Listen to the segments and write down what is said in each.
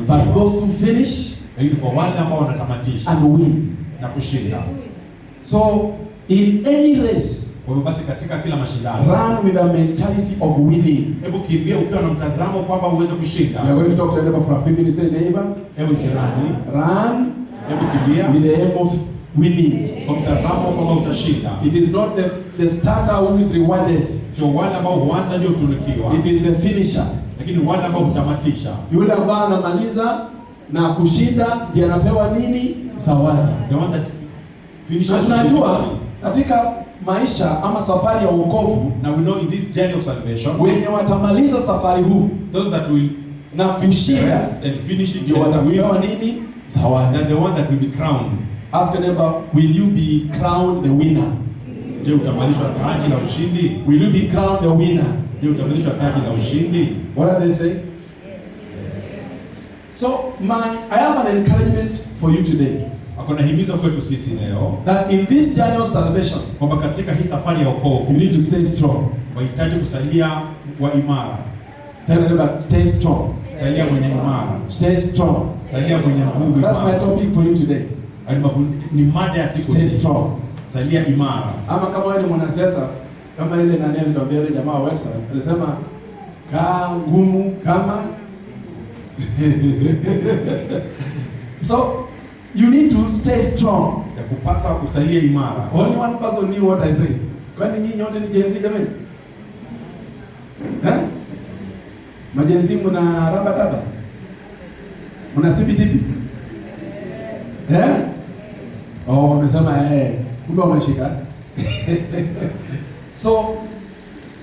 But those who finish lakini kwa wale ambao wanatamatisha and win. na kushinda. So in any race, Kwa hivyo basi katika kila mashindano, run with a mentality of winning. hebu kimbia ukiwa na mtazamo kwamba uweze kushinda. We are going to talk to a neighbor for a few minutes. Say, neighbor, Hebu jirani, run hebu kimbia with the aim of winning. kwa mtazamo kwamba utashinda. It is not the starter who is rewarded. Sio wale ambao huanza ndio tunukiwa, It is the finisher. lakini wale ambao hutamatisha. Yule ambaye anamaliza na kushinda ndiye anapewa nini? Zawadi. The one that finishes. Na tunajua katika maisha ama safari ya wokovu, Now we know in this journey of salvation, wenye watamaliza safari huu those that will na kushinda and finish it ndio and win, watapewa nini? Zawadi. that the one that will be crowned. Ask a neighbor, will you be crowned the winner? Je, utavalishwa taji la ushindi? Will you be crowned the winner? Je, utavalishwa taji la ushindi? What are they saying? So I have an encouragement for you today, Hakuna himizo kwetu sisi leo that in this journey of salvation, kwamba katika hii safari ya you wokovu need to stay strong. wahitaji kusalia wa imara. Tell a neighbor, stay strong. Salia mwenye imara. Stay strong. Salia mwenye nguvu That's my imara. topic for you today. Ni mada ya siku Stay hii. strong. Salia imara. Ama kama wewe ni mwanasiasa, kama ile nani aliambia yule jamaa wa Western, alisema kaa ngumu kama so you need to stay strong. Ya kupasa kusalia imara. Only one person knew what I said. Kwani nyinyi wote ni Gen Z jamani? Majenzi mna raba taba? Mna CBTB? Oh, wamesema kumbe wameshika. So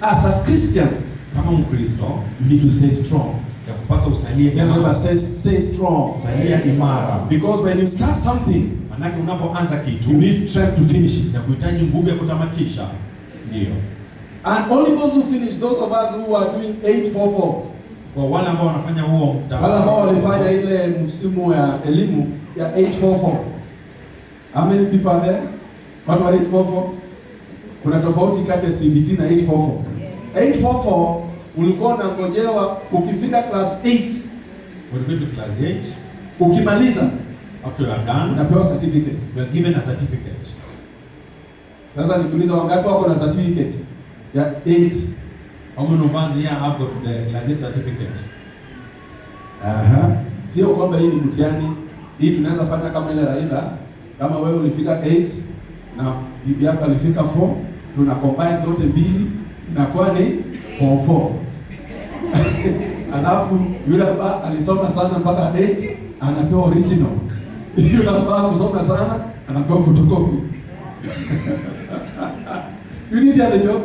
as a Christian, Kama Mkristo, you need to stay strong. ya kupasa usalie Remember, imara. stay strong. Salia imara. Because when you start something, Manake unapoanza kitu, you need strength to finish it. ya kuhitaji nguvu ya kutamatisha. Ndio. And only those who finish, those of us who are doing 844, Kwa wale ambao wanafanya huo wale ambao walifanya ile msimu ya elimu ya 844. How many people are there? Watu wa 844? Kuna tofauti kati ya CBC na 844. 844 ulikuwa unangojewa ukifika class 8, when you go to class 8, ukimaliza after you are done, unapewa certificate. you are given a certificate. Sasa nikuuliza, wangapi wako na certificate ya 8? How many of us here have got the class 8 certificate? Sio kwamba hii ni mtihani. Hii tunaweza fanya kama ile Raila, kama wewe ulifika 8 na bibi yako alifika 4, tuna combine zote mbili inakuwa ni 4. Alafu yule ambaye alisoma sana mpaka 8 anapewa original. Yule ambaye kusoma sana anapewa photocopy. You need the job.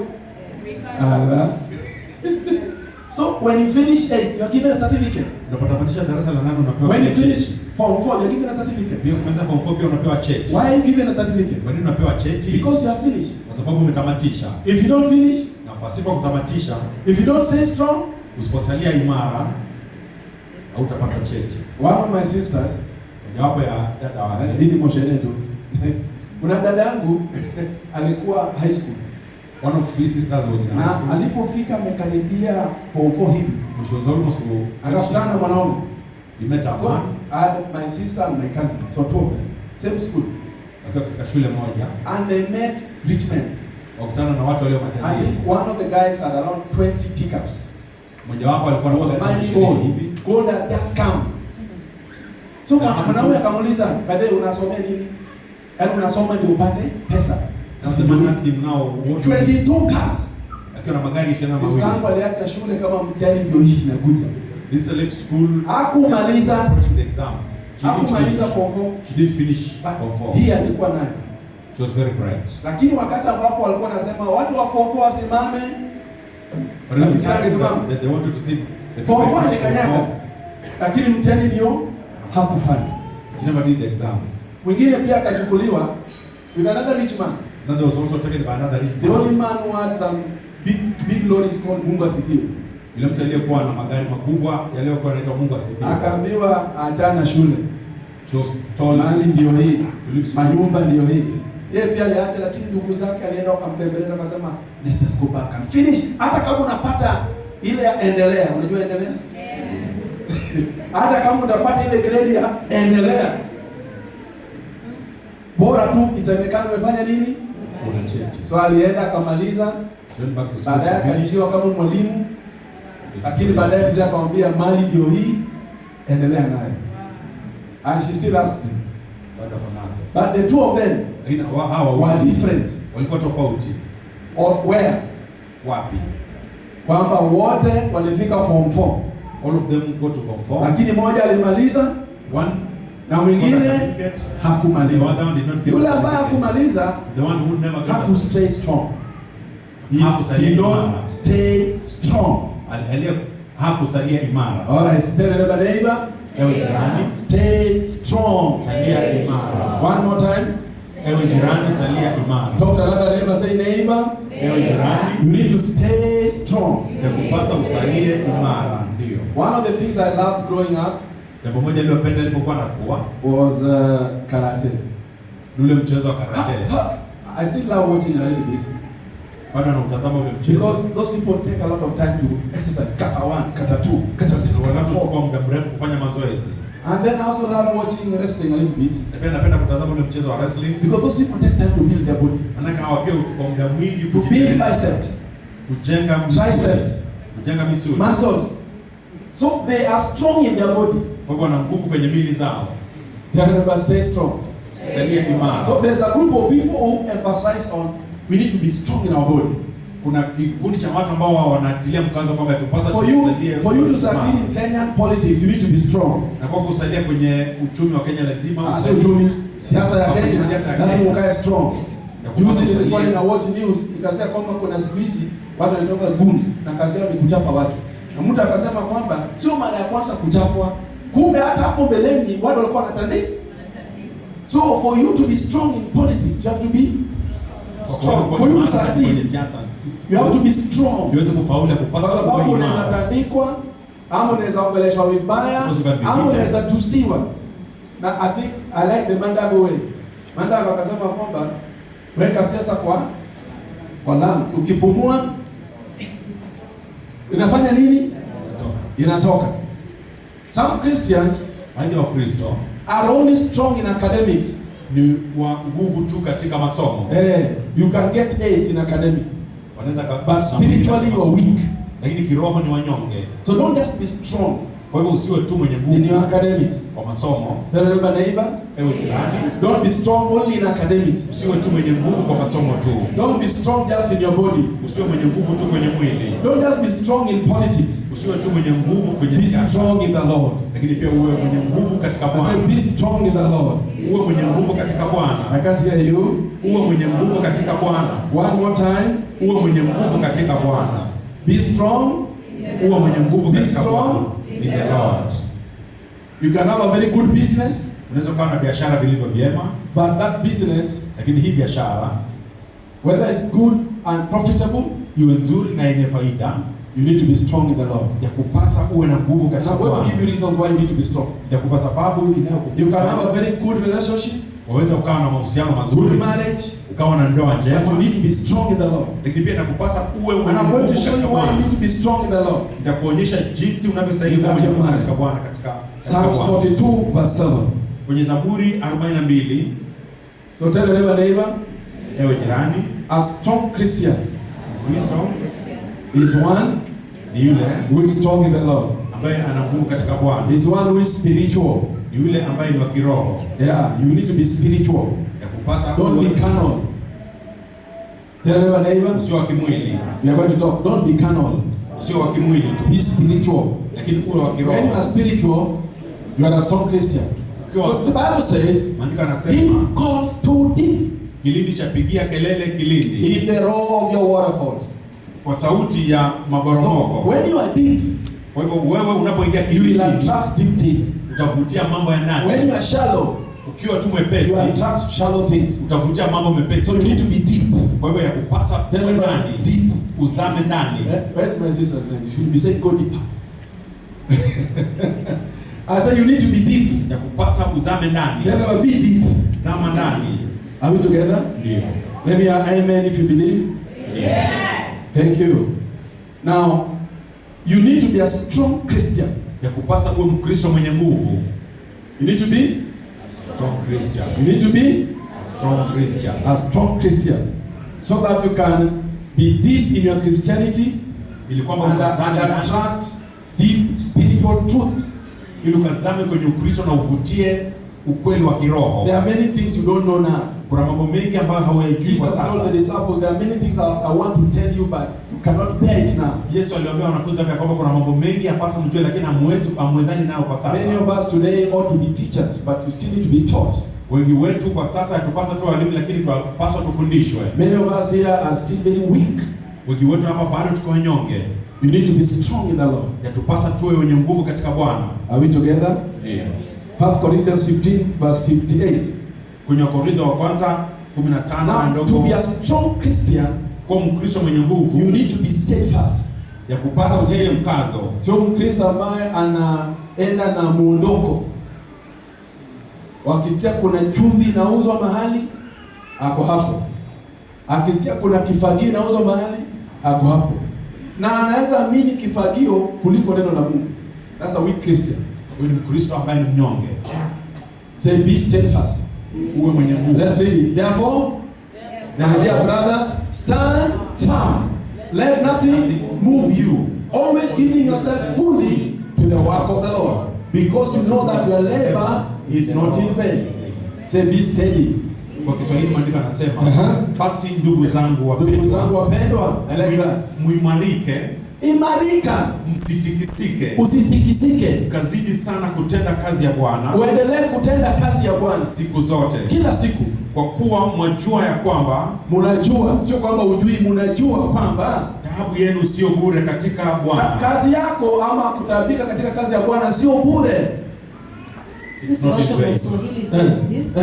So when you finish 8, you are given a certificate. Unapotamatisha darasa la 8 unapewa When you cheti. finish Form 4, you are given a certificate. Pia ukimaliza form 4 pia unapewa cheti. Why are you given a certificate? Kwa nini unapewa cheti? Because you have finished. Kwa sababu umetamatisha. If you don't finish, Na pasipo kutamatisha, if you don't stay strong, usiposalia imara, hautapata cheti. one of my sisters, Mojawapo ya dada wale, Didi Moshene tu. Kuna dada yangu alikuwa high school. one of his sisters was in high Na school. alipofika amekaribia Form 4 hivi, When she was almost to akakutana na mwanaume. he met a So man. I had my sister and my cousin, so two of them, same school. Wakiwa katika shule moja, And they met rich men. wakutana na watu walio I matajiri. think one of the guys had around 20 pickups. Mojawapo alikuwa He was anafanya mining shule gold. hivi. Gold had just come. So mwanaume akamuuliza, baadaye unasomea nini? Yaani unasoma ndio upate pesa. That's the man asking now what 22 cars. akiwa na magari 22. Sisi yangu aliacha shule kama mtihani ndio hii inakuja. This is a late school. Hakumaliza. Approaching the exams. Hakumaliza Form 4. She didn't finish But Form 4. hii alikuwa nayo. She was very bright. Lakini wakati ambapo walikuwa nasema watu wa Form 4 wasimame, But in the time that they wanted to see the Form 4 people alikanyaga. Lakini mtihani ndio hakufanya. she never did the exams. Mwingine pia akachukuliwa with another rich man. Another was also taken by another rich The man. only man who had some big lorries called Mungu Asifiwe. Yule mtu aliyekuwa na magari makubwa yaliyokuwa yanaitwa Mungu asifiwe. Akaambiwa ajana shule. She was told Mali ndio hii. to leave school. Manyumba ndio hii. Yeye pia aliacha, lakini ndugu zake alienda akampembeleza akasema let's just go back and finish. Hata kama unapata ile ya endelea, unajua endelea? Hata kama utapata ile grade ya endelea. Bora tu isemekane umefanya nini? Una cheti. So alienda akamaliza. Baadaye akaitiwa kama mwalimu. Lakini baadaye mzee akamwambia mali ndio hii, endelea nayo. And she still asked him. But the two of them were different. Walikuwa tofauti. Or where? Wapi? Kwamba wote walifika form 4. All of them go to form 4. Lakini mmoja alimaliza, one na mwingine hakumaliza. Yule ambaye hakumaliza, the one who never got, hakustay strong. He did not stay strong. Hakusalia imara. All right, tell your neighbor, ewe jirani, stay strong. Salia imara. One more time. Ewe jirani, salia imara. Talk to another neighbor, say neighbor, ewe jirani, you need to stay strong. Yakupasa usalie imara, ndio. One of the things I loved growing up, jambo moja niliyopenda nilipokuwa nakuwa, was karate. Ule mchezo wa karate. I still love watching a little bit. Bado nautazama ule mchezo. Because those people take a lot of time to exercise. Kata 1, kata 2, kata 3, wanachukua muda mrefu kufanya mazoezi. And then I also love watching wrestling a little bit. Napenda kutazama ule mchezo wa wrestling. Because those people take time to build their body. Manaka hawa pia huchukua muda mwingi to build bicep, kujenga tricep, kujenga misuli, muscles. So they are strong in their body. Kwa hivyo wana nguvu kwenye miili zao. They are stay strong. Salia imara. So there's a group of people who emphasize on we need to be strong in our body. Kuna kikundi cha watu ambao wanatilia mkazo kwamba tupasa tusalie. For you to succeed in Kenyan politics, you need to be strong. Na kwa kusalia kwenye uchumi wa Kenya lazima uchumi, siasa ya Kenya lazima ukae strong. Juzi nilikuwa nina watch news ikasema kwamba kuna siku hizi watu wanatoka goons na kazi yao ni kuchapa watu. Na mtu akasema kwamba sio mara ya kwanza kuchapwa. Kumbe hata hapo mbeleni watu walikuwa wanatandika. So for you to be strong in politics, you have to be strong. For you to succeed, you have to be strong. Uweze kufaulu kupasa kwa sababu unaweza tandikwa, ama unaweza ongeleshwa vibaya, ama unaweza tusiwa. Na I think I like the Mandago way. Mandago akasema kwamba weka siasa kwa lungs. Ukipumua inafanya nini? Inatoka. Some Christians are only strong in academics. Ni wa nguvu tu katika masomo. You can get A's in academic. Wanaweza but spiritually you are weak. Lakini kiroho ni wanyonge. So don't just be strong. Kwa hivyo usiwe tu mwenye nguvu in your academics. Kwa masomo. Tell your neighbor, ewe jirani, don't be strong only in academics. Usiwe tu mwenye nguvu kwa masomo tu. Don't be strong just in your body. Usiwe mwenye nguvu tu kwenye mwili. Don't just be strong in politics. Usiwe tu mwenye nguvu kwenye siasa. Be strong in the Lord. Lakini pia uwe mwenye nguvu katika Bwana. Be strong in the Lord. Uwe mwenye nguvu katika Bwana. I can't hear you. Uwe mwenye nguvu katika Bwana. One more time. Uwe mwenye nguvu katika Bwana. Be strong. Uwe mwenye nguvu katika Bwana. In the Lord. You can have a very good business. Unaweza kuwa na biashara vilivyo vyema. But that business, lakini hii biashara, whether it's good and profitable, iwe nzuri na yenye faida, you need to be strong in the Lord. Ya kupasa uwe na nguvu katika Bwana. I will give you reasons why you need to be strong. Ya kupasa sababu inayokufanya. You can have a very good relationship. Waweza ukawa na mahusiano mazuri. Good marriage. Ukawa na ndoa njema. But you need to be strong in the Lord. Lakini pia nakupasa uwe mwenye nguvu katika Bwana. And I'm going to show you why you need to be strong in the Lord. Nitakuonyesha jinsi unavyostahili kuwa mwenye nguvu katika Bwana katika Psalms 42 verse 7. Kwenye Zaburi 42. So tell your neighbor, ewe jirani, a strong Christian, Kristo is one ni yule who is strong in the Lord. Ambaye ana nguvu katika Bwana. Is one who is spiritual. Ni yule ambaye ni wa kiroho. Yeah, you need to be spiritual. Ya kupasa don't be carnal. Tell your neighbor, usio wa kimwili. We are going to talk. Don't be carnal. Usio wa kimwili tu. Be spiritual. Lakini uwe wa kiroho. When you are spiritual, you are a strong Christian. So the Bible says, deep calls to deep. Kilindi cha pigia kelele kilindi. In the roar of your waterfalls. Kwa sauti ya maporomoko. So when you are deep, kwa hivyo wewe unapoingia kilindi, you will attract deep things. Utavutia mambo ya ndani. When you are shallow, ukiwa tu mwepesi, you attract shallow things. Utavutia mambo mepesi. So you need to be deep. Kwa hivyo ya kupasa kuwa ndani. Deep. Uzame ndani. Where's my sister? You should be saying go deeper. I said you need to be deep. Ya kupasa uzame ndani. Tell her be deep. Zama ndani. Are we together? Ndio. Let me hear amen if you believe. Yeah. Thank you. Now, you need to be a strong Christian. ya kupasa uwe Mkristo mwenye nguvu. You need to be A strong Christian. You need to be A strong Christian. a strong Christian, so that you can be deep in your Christianity Ili kwamba and ukazame attract deep spiritual truths. ili ukazame kwenye Ukristo na uvutie ukweli wa kiroho. There are many things you don't know now. Kuna mambo mengi ambayo hawajui kwa Jesus told sasa. the disciples, there are many things I want to tell you, but you cannot bear it now. Yesu aliwaambia wanafunzi wake kwamba kuna mambo mengi yapasa mjue, lakini hamwezani nao kwa sasa. Many of us today ought to be teachers, but you still need to be taught. Wengi wetu kwa sasa tupasa tu walimu, lakini tunapaswa tufundishwe. Many of us here are still very weak. Wengi wetu hapa bado tuko wanyonge. You need to be strong in the Lord. Yatupasa tuwe wenye nguvu katika Bwana. Are we together? Ndio. 1 Corinthians 15 verse 58. Kwenye Korintho wa kwanza 15 na Now, to ndogo. be a strong Christian, Kwa Mkristo mwenye nguvu, you need to be steadfast. ya kupasa utilie mkazo. Sio Mkristo ambaye anaenda na muondoko. Wakisikia kuna chumvi inauzwa mahali, ako hapo. Akisikia kuna kifagio inauzwa mahali, ako hapo. Na anaweza amini kifagio kuliko neno la Mungu. That's a weak Christian. Huyu ni Mkristo ambaye ni mnyonge. Say be steadfast. Uwe mwenye nguvu. Let's read it. Therefore, my dear brothers, stand firm. Let nothing move you. Always giving yourself fully to the work of the Lord, because you know that your labor is not in vain. Say be steady. Kwa Kiswahili maandiko anasema, basi ndugu zangu Ndugu zangu wapendwa, wapendwa, I like that. muimarike, Imarika, msitikisike, usitikisike. kazidi sana kutenda kazi ya Bwana Uendelee kutenda kazi ya Bwana siku zote, kila siku. kwa kuwa mwajua ya kwamba Munajua, sio kwamba ujui, munajua kwamba taabu yenu sio bure katika Bwana. kazi yako ama kutabika katika kazi ya Bwana sio bure. It's not in vain. Kiswahili says this.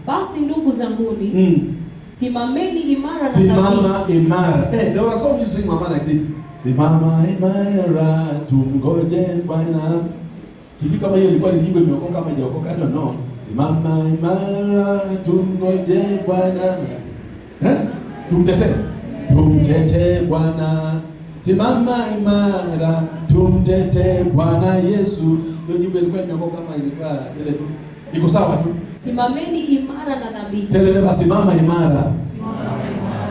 Basi ndugu zanguni, simameni imara na Simama thabiti. imara. There was a song you sing mama like this. Simama imara tumgoje Bwana. Sijui kama hiyo ilikuwa ni nyimbo imeokoka kama haijaokoka, I don't know. Simama imara tumgoje Bwana. Tumtete Bwana. Simama imara tumtete Bwana Yesu. Hiyo nyimbo ilikuwa imeokoka kama ilikuwa ile tu. Iko sawa tu. Simameni imara na thabiti. Teleleba, simama imara.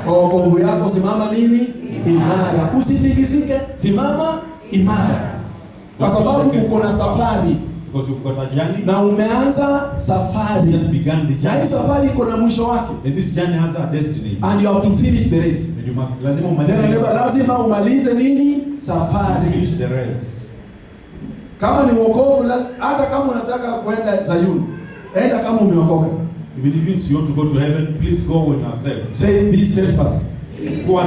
Kwa wokovu yako simama nini? Imara. Usitikisike, simama imara. Kwa sababu uko na safari. Because you've got a journey. Na umeanza safari. Just began the Na hii journey. safari iko na mwisho wake. And this journey has a destiny. And you have to finish the race. And you must, lazima umalize. Teleleba, lazima umalize nini? Safari. Finish the race. Kama ni wokovu, hata kama unataka kwenda Zayuni, enda kama umeokoka. Even if you want to go to heaven, please go when you are saved. Say be steadfast. Kuwa